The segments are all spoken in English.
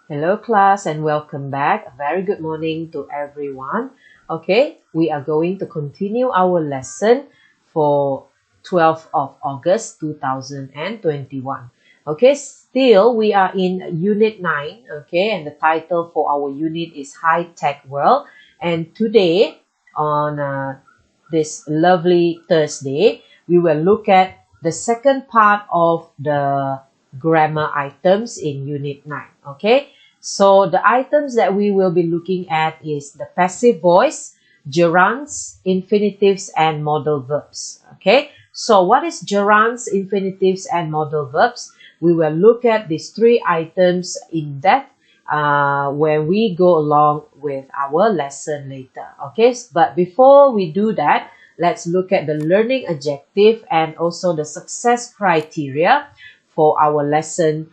Hello class and welcome back. A very good morning to everyone. Okay, we are going to continue our lesson for 12th of August 2021. Okay, still we are in Unit 9, okay, and the title for our unit is High Tech World. And today on this lovely Thursday, we will look at the second part of the grammar items in Unit 9, okay? So the items that we will be looking at is the passive voice, gerunds, infinitives, and modal verbs. Okay, so what is gerunds, infinitives, and modal verbs? We will look at these three items in depth when we go along with our lesson later. Okay, but before we do that, let's look at the learning objective and also the success criteria for our lesson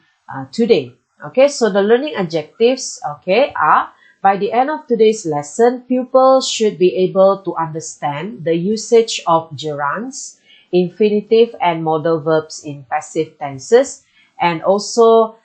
today. Okay, so the learning objectives, okay, are by the end of today's lesson, pupils should be able to understand the usage of gerunds, infinitive, and modal verbs in passive tenses, and also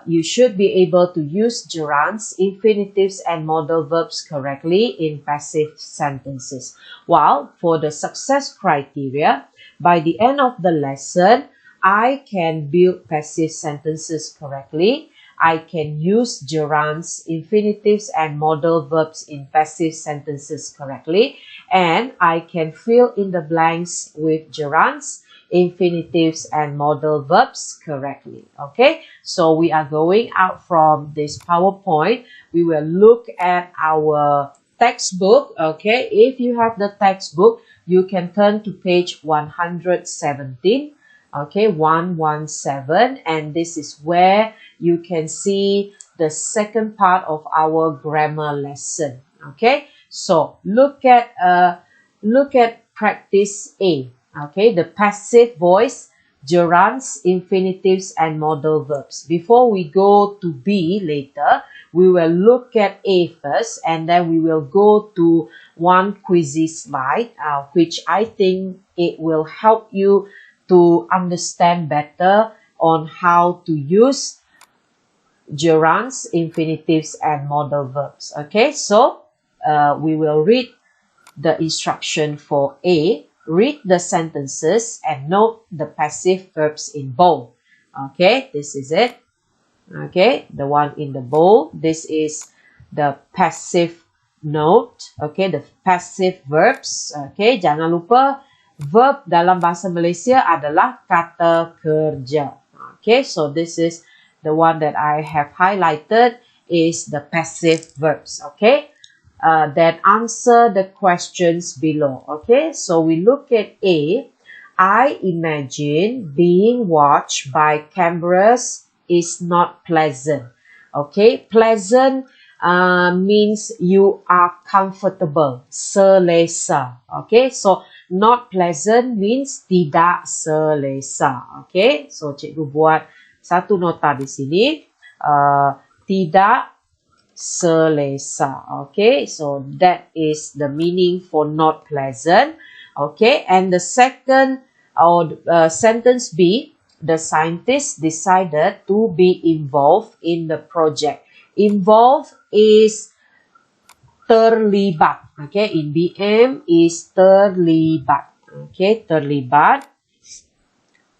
you should be able to use gerunds, infinitives, and modal verbs correctly in passive sentences. While for the success criteria, by the end of the lesson, I can build passive sentences correctly. I can use gerunds, infinitives, and modal verbs in passive sentences correctly. And I can fill in the blanks with gerunds, infinitives, and modal verbs correctly. Okay, so we are going out from this PowerPoint. We will look at our textbook. Okay, if you have the textbook, you can turn to page 117. Okay, 117, and this is where you can see the second part of our grammar lesson. Okay, so look at practice A. Okay, the passive voice, gerunds, infinitives, and modal verbs. Before we go to B later, we will look at A first, and then we will go to one quizzy slide, which I think it will help you to understand better on how to use gerunds, infinitives, and modal verbs. Okay, so we will read the instruction for A, read the sentences, and note the passive verbs in bold. Okay, this is it. Okay, the one in the bold. This is the passive note. Okay, the passive verbs. Okay, jangan lupa verb dalam bahasa Malaysia adalah kata kerja. Okay, so this is the one that I have highlighted is the passive verbs. Okay, that answer the questions below. Okay, so we look at A. I imagine being watched by cameras is not pleasant. Okay, pleasant means you are comfortable, selesa. Okay, so not pleasant means tidak selesa. Okay, so cikgu buat satu nota di sini, tidak selesa. Okay, so that is the meaning for not pleasant. Okay, and the second or sentence B, the scientists decided to be involved in the project. Involved is terlibat. Okay, in BM is terlibat. Okay, terlibat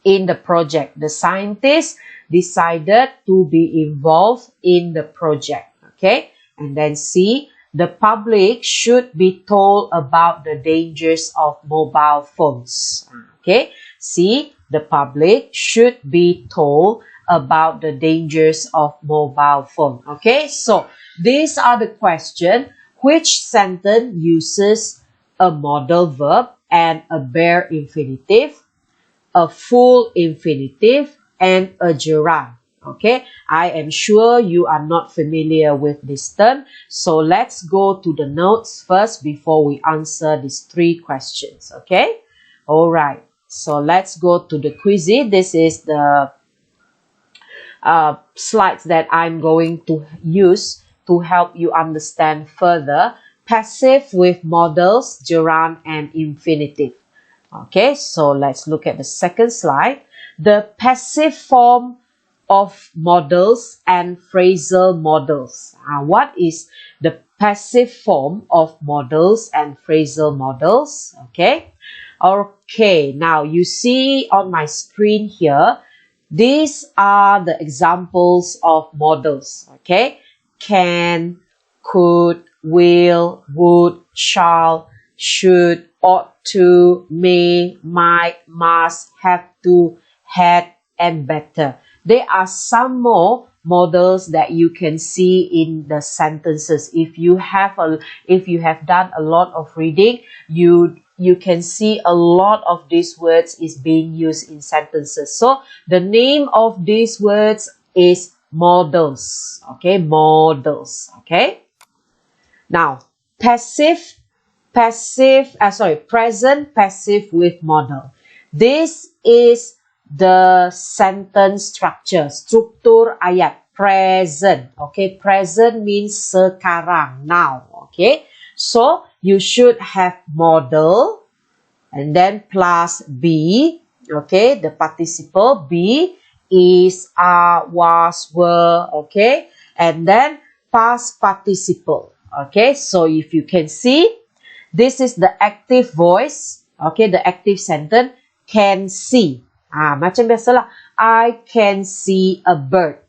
in the project. The scientists decided to be involved in the project. Okay, and then C, the public should be told about the dangers of mobile phones. Okay, C, the public should be told about the dangers of mobile phone. Okay, so these are the questions. Which sentence uses a modal verb and a bare infinitive, a full infinitive, and a gerund? Okay, I am sure you are not familiar with this term. So let's go to the notes first before we answer these three questions. Okay, all right. So let's go to the quizzy. This is the slides that I'm going to use to help you understand further passive with modals, gerund, and infinitive. Okay, so let's look at the second slide. The passive form of modals and phrasal modals. What is the passive form of modals and phrasal modals? Okay. Okay, now you see on my screen here, these are the examples of modals. Okay. Can, could, will, would, shall, should, ought to, may, might, must, have to, had, and better. There are some more modals that you can see in the sentences. If you have done a lot of reading, you can see a lot of these words is being used in sentences. So the name of these words is modals. Okay, modals. Okay. Now, present passive with modal. This is the sentence structure, struktur ayat. Present. Okay, present means sekarang, now. Okay, so you should have modal and then plus be. Okay, the participle be is, are, was, were. Okay, and then past participle. Okay, so if you can see, this is the active voice. Okay, the active sentence, can see. Macam biasalah, I can see a bird.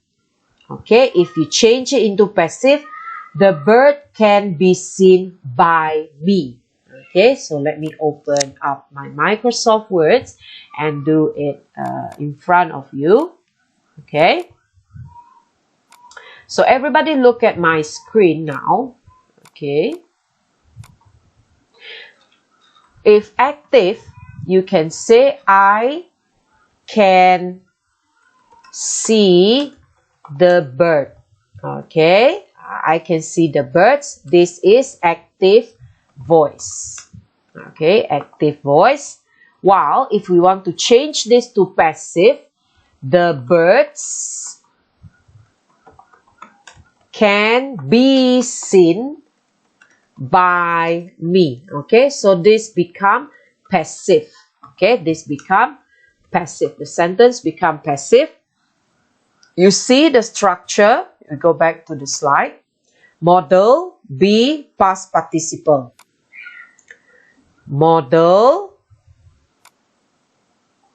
Okay, if you change it into passive, the bird can be seen by me. Okay, so let me open up my Microsoft Words and do it in front of you. Okay, so everybody look at my screen now. Okay, if active, you can say I can see the bird. Okay, I can see the birds. This is active voice. Okay, active voice. While if we want to change this to passive, the birds can be seen by me. Okay, so this become passive. Okay, this become passive. The sentence become passive. You see the structure. We go back to the slide. Modal, be, past participle. Modal,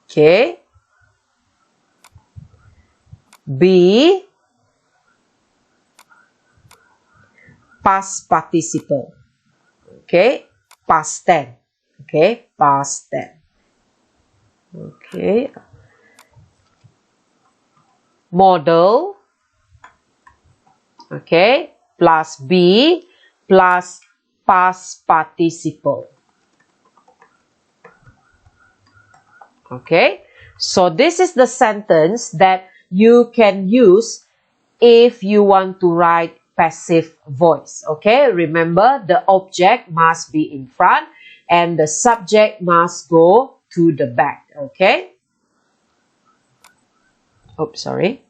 okay, be, past participle. Okay, past tense. Okay, past tense. Okay, modal, okay, plus be plus past participle. Okay, so this is the sentence that you can use if you want to write passive voice. Okay, remember the object must be in front and the subject must go to the back. Okay, oops, sorry.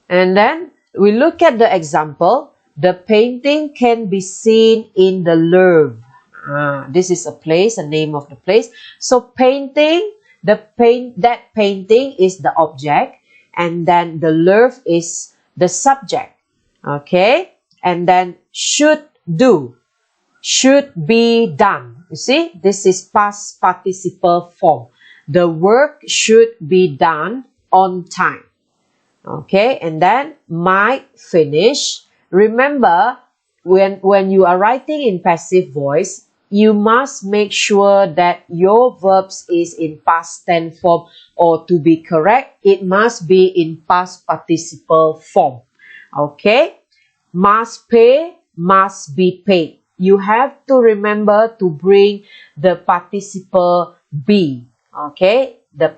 And then we look at the example. The painting can be seen in the Louvre. This is a place, a name of the place. So painting, that painting is the object, and then the Louvre is the subject. Okay, and then should do, should be done. You see, this is past participle form. The work should be done on time. Okay, and then might finish. Remember, when you are writing in passive voice, you must make sure that your verbs is in past tense form, or to be correct, it must be in past participle form. Okay, must pay, must be paid. You have to remember to bring the participle be. Okay, the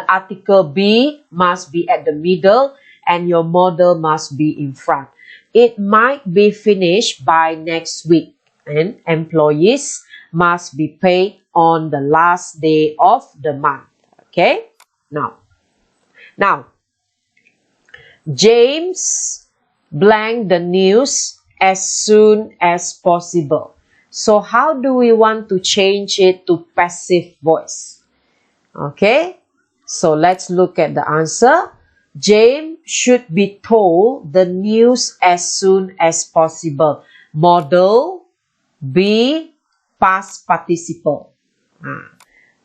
article be must be at the middle and your modal must be in front. It might be finished by next week, and employees must be paid on the last day of the month. Okay, now James blank the news as soon as possible. So how do we want to change it to passive voice? Okay, so let's look at the answer. James should be told the news as soon as possible. Modal be past participle.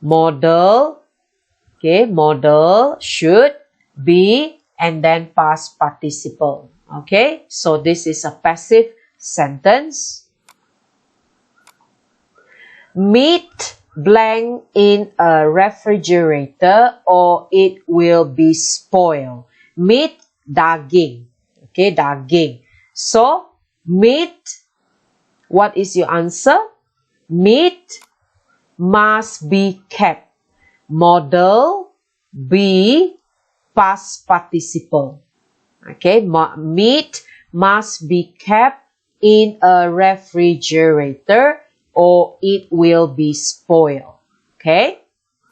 Modal, okay, modal should be and then past participle. Okay, so this is a passive sentence. Meat blank in a refrigerator or it will be spoiled. Meat, daging. Okay, daging. So, meat, what is your answer? Meat must be kept. Modal be past participle. Okay, meat must be kept in a refrigerator or it will be spoiled. Okay,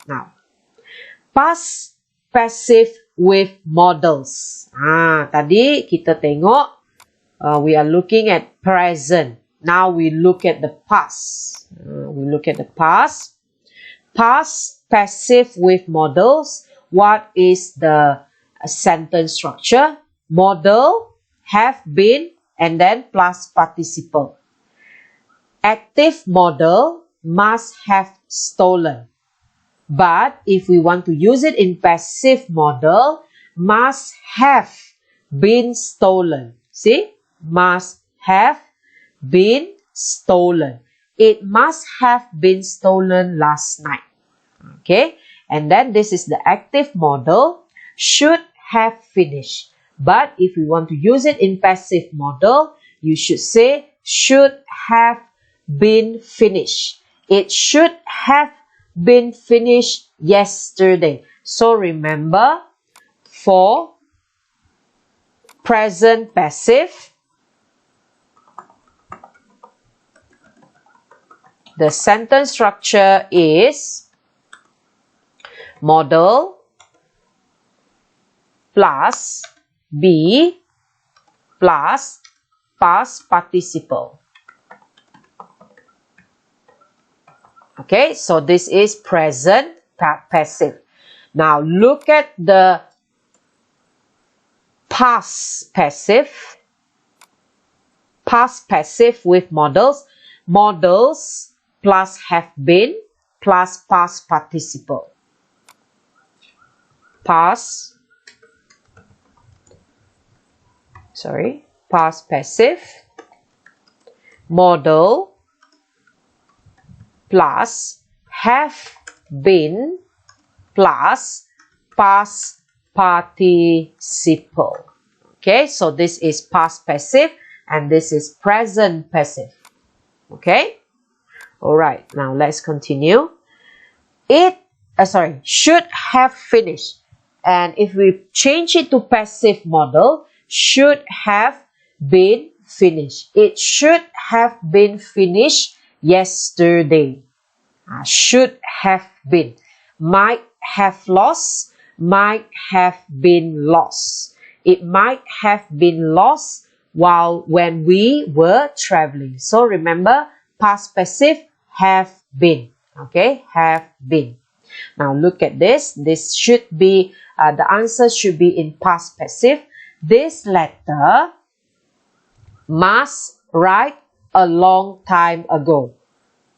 now past passive with modals. Tadi kita tengok we are looking at present. Now we look at the past. We look at the past. Past passive with modals. What is the sentence structure? Modal, have been, and then plus participle. Active modal must have stolen. But if we want to use it in passive modal, must have been stolen. See? Must have been stolen. It must have been stolen last night. Okay? And then this is the active modal. Should have finished. But if we want to use it in passive modal, you should say should have been finished. It should have been finished yesterday. So remember, for present passive, the sentence structure is modal plus be plus past participle. Okay, so this is present passive. Now look at the past passive. Past passive with modals. Modals plus have been plus past participle. Past passive, modal plus have been plus past participle. Okay, so this is past passive and this is present passive. Okay, all right, now let's continue. Should have finished. And if we change it to passive modal, should have been finished. It should have been finished yesterday. Should have been. Might have lost. Might have been lost. It might have been lost when we were traveling. So remember, past passive, have been. Okay, have been. Now look at this. This should be, the answer should be in past passive. This letter must write a long time ago.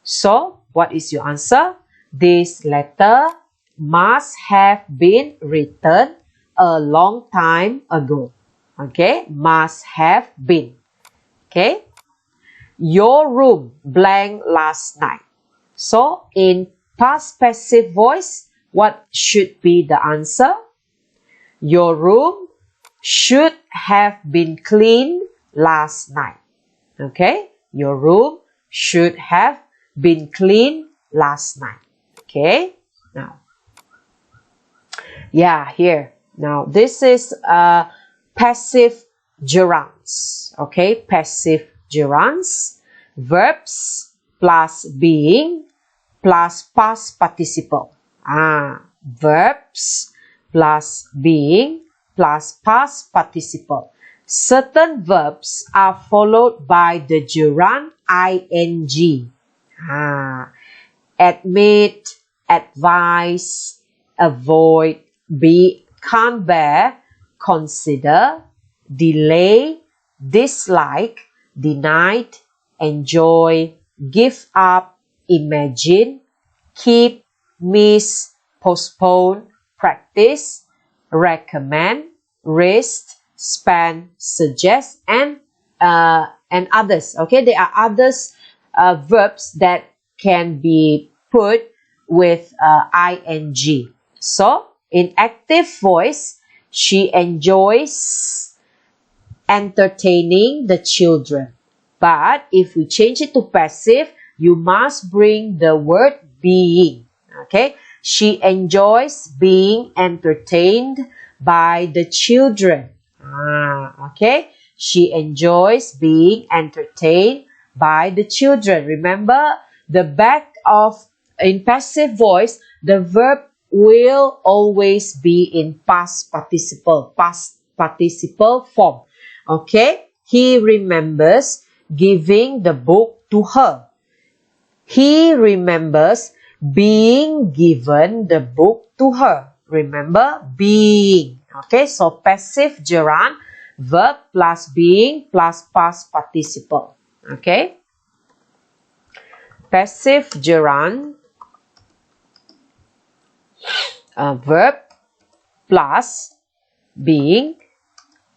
So, what is your answer? This letter must have been written a long time ago. Okay, must have been. Okay, your room blank last night. So, in past passive voice, what should be the answer? Your room should have been cleaned last night. Okay, your room should have been cleaned last night. Okay, now, here. Now, this is passive gerunds. Okay, passive gerunds. Verbs plus being plus past participle. Verbs plus being plus past participle. Certain verbs are followed by the gerund ing. Admit, advise, avoid, be, can't bear, consider, delay, dislike, denied, enjoy, give up, imagine, keep, miss, postpone, practice, recommend, risk, spend, suggest, and others. Okay, there are others verbs that can be put with ing. So in active voice, she enjoys entertaining the children. But if we change it to passive, you must bring the word being. Okay, she enjoys being entertained by the children. Okay, she enjoys being entertained by the children. Remember, the back of in passive voice, the verb will always be in past participle form. Okay, he remembers giving the book to her. He remembers being given the book to her. Remember, being. Okay, so passive gerund, verb plus being plus past participle. Okay, passive gerund, verb plus being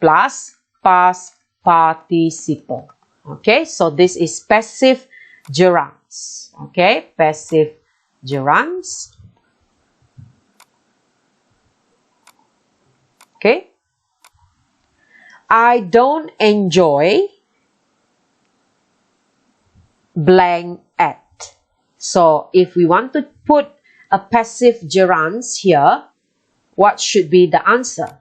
plus past participle. Okay, so this is passive gerunds. Okay, passive gerunds. Okay, I don't enjoy blank at. So if we want to put a passive gerunds here, what should be the answer?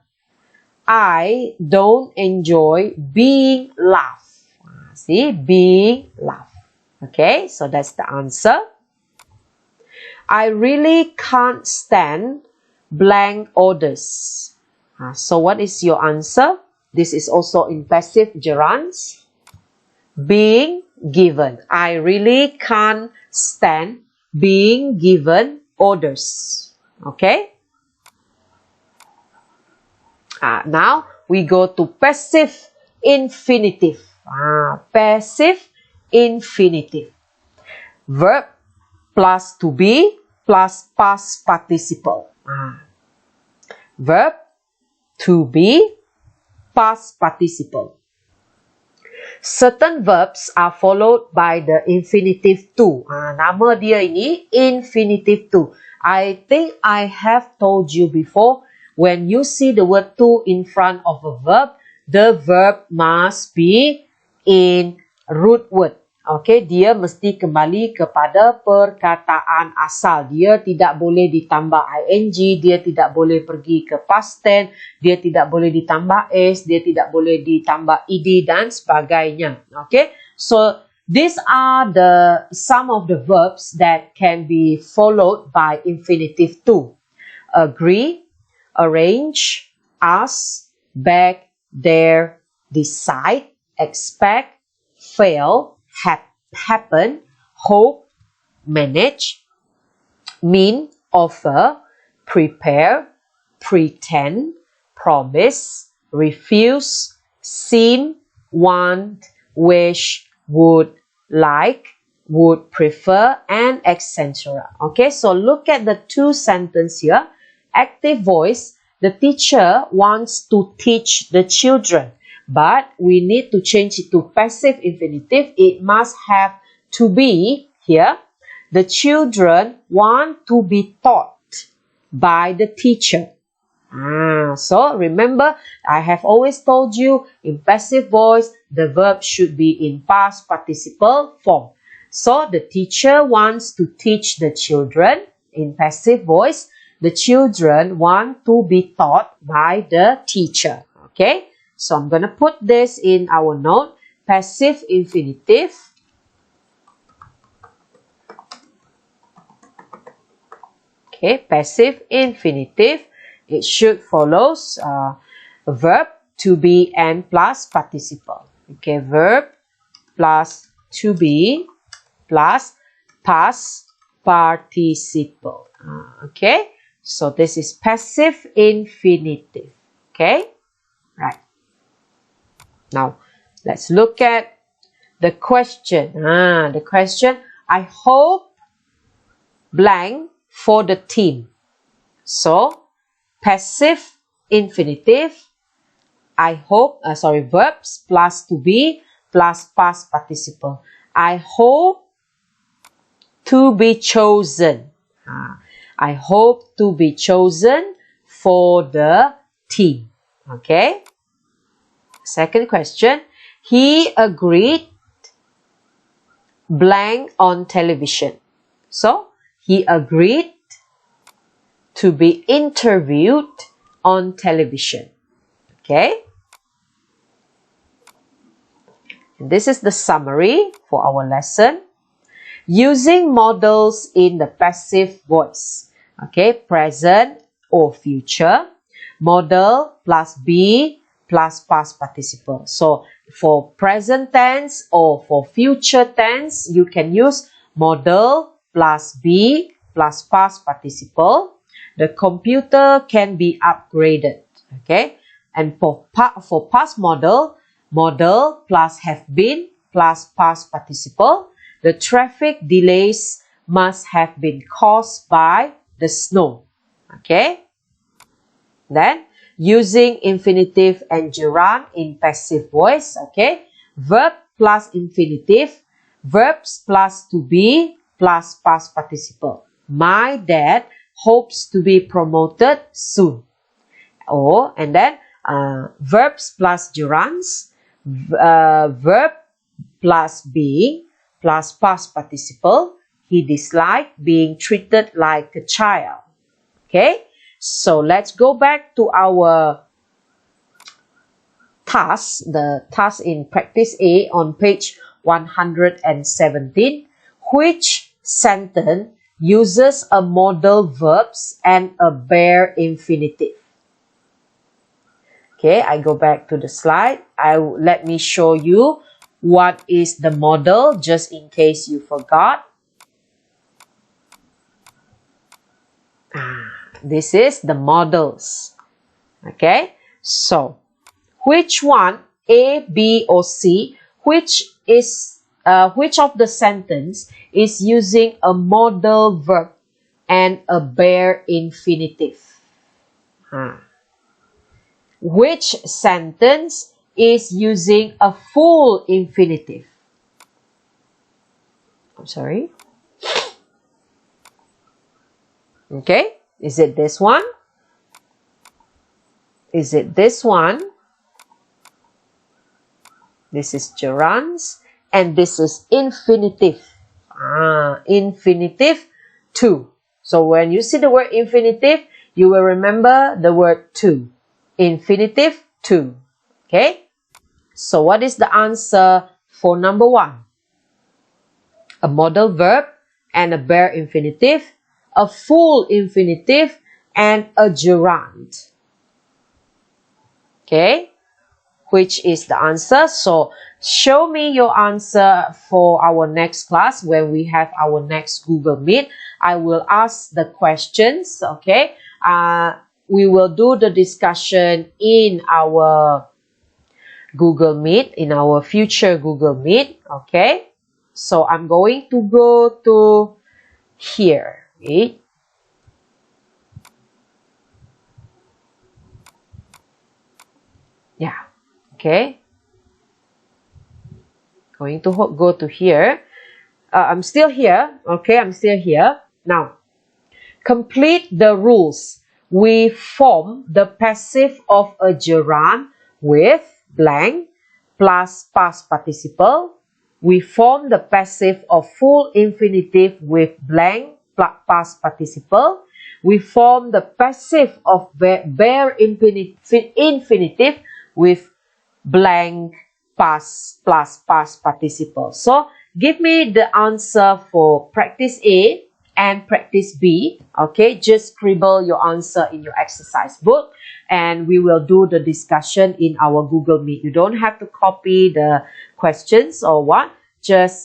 I don't enjoy being laughed. See, being laughed. Okay, so that's the answer. I really can't stand blank orders. So what is your answer? This is also in passive gerunds. Being given. I really can't stand being given orders. Okay. Now we go to passive infinitive. Passive infinitive. Verb plus to be plus past participle. Verb to be past participle. Certain verbs are followed by the infinitive to. Nama dia ini infinitive to. I think I have told you before, when you see the word to in front of a verb, the verb must be in root word. Okay, dia mesti kembali kepada perkataan asal. Dia tidak boleh ditambah ing, dia tidak boleh pergi ke past tense, dia tidak boleh ditambah s, dia tidak boleh ditambah ed dan sebagainya. Okay, so these are some of the verbs that can be followed by infinitive to. Agree, arrange, ask, beg, dare, decide, expect, fail, happen, hope, manage, mean, offer, prepare, pretend, promise, refuse, seem, want, wish, would, like, would prefer, and etc. Okay, so look at the two sentences here. Active voice, the teacher wants to teach the children. But we need to change it to passive infinitive. It must have to be here. The children want to be taught by the teacher. So remember, I have always told you, in passive voice, the verb should be in past participle form. So the teacher wants to teach the children. In passive voice, the children want to be taught by the teacher. Okay? So I'm going to put this in our note, passive infinitive. Okay, passive infinitive. It should follow verb to be and plus participle. Okay, verb plus to be plus past participle. Okay, so this is passive infinitive. Okay. Right. Now, let's look at the question. The question, I hope blank for the team. So, passive infinitive, I hope, verbs plus to be plus past participle. I hope to be chosen. I hope to be chosen for the team. Okay. Second question. He agreed blank on television. So, he agreed to be interviewed on television. Okay. This is the summary for our lesson. Using modals in the passive voice. Okay, present or future. Modal plus be plus past participle. So, for present tense or for future tense, you can use modal plus be plus past participle. The computer can be upgraded. Okay, and for past modal, modal plus have been plus past participle. The traffic delays must have been caused by the snow. Okay. Then, using infinitive and gerund in passive voice. Okay. Verb plus infinitive. Verbs plus to be plus past participle. My dad hopes to be promoted soon. And then, verbs plus gerunds. Verb plus being plus past participle. He disliked being treated like a child. Okay, so let's go back to our task, the task in practice A on page 117. Which sentence uses a modal verbs and a bare infinitive? Okay, I go back to the slide. Let me show you what is the modal, just in case you forgot. This is the modals. Okay, so which one, A, B, or C, which of the sentence is using a modal verb and a bare infinitive? Which sentence is using a full infinitive? I'm sorry. Okay, is it this one? Is it this one? This is gerunds and this is infinitive. Infinitive to. So when you see the word infinitive, you will remember the word to. Infinitive to. Okay? So what is the answer for number 1? A modal verb and a bare infinitive, a full infinitive, and a gerund. Okay? Which is the answer? So show me your answer for our next class when we have our next Google Meet. I will ask the questions. Okay? We will do the discussion in our Google Meet, in our future Google Meet. Okay? So I'm going to go to here. Okay? Yeah. Okay. Going to go to here. I'm still here. Okay, I'm still here. Now, complete the rules. We form the passive of a gerund with blank plus past participle. We form the passive of full infinitive with blank plus past participle. We form the passive of bare infinitive with blank past plus past participle. So, give me the answer for practice A and practice B. Okay, just scribble your answer in your exercise book and we will do the discussion in our Google Meet. You don't have to copy the questions or what.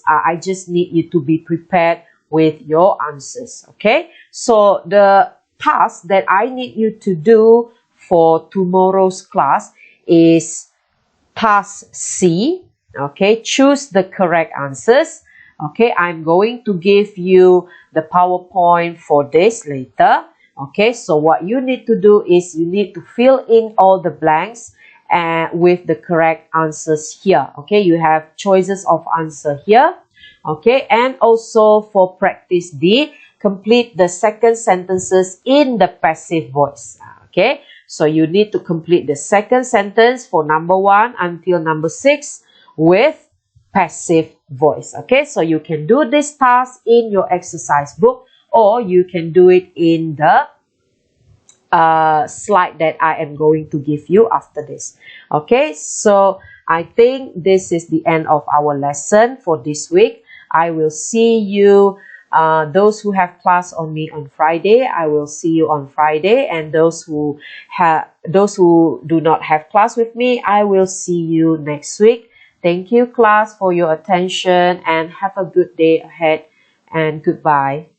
I just need you to be prepared with your answers. Okay, so the task that I need you to do for tomorrow's class is task C. Okay, choose the correct answers. Okay, I'm going to give you the PowerPoint for this later. Okay, so what you need to do is you need to fill in all the blanks with the correct answers here. Okay, you have choices of answer here. Okay, and also for practice D, complete the second sentences in the passive voice. Okay, so you need to complete the second sentence for number 1 until number 6 with passive voice. Okay, so you can do this task in your exercise book, or you can do it in the slide that I am going to give you after this. Okay, so I think this is the end of our lesson for this week. I will see you, those who have class on me on Friday, I will see you on Friday, and those who do not have class with me, I will see you next week. Thank you, class, for your attention, and have a good day ahead, and goodbye.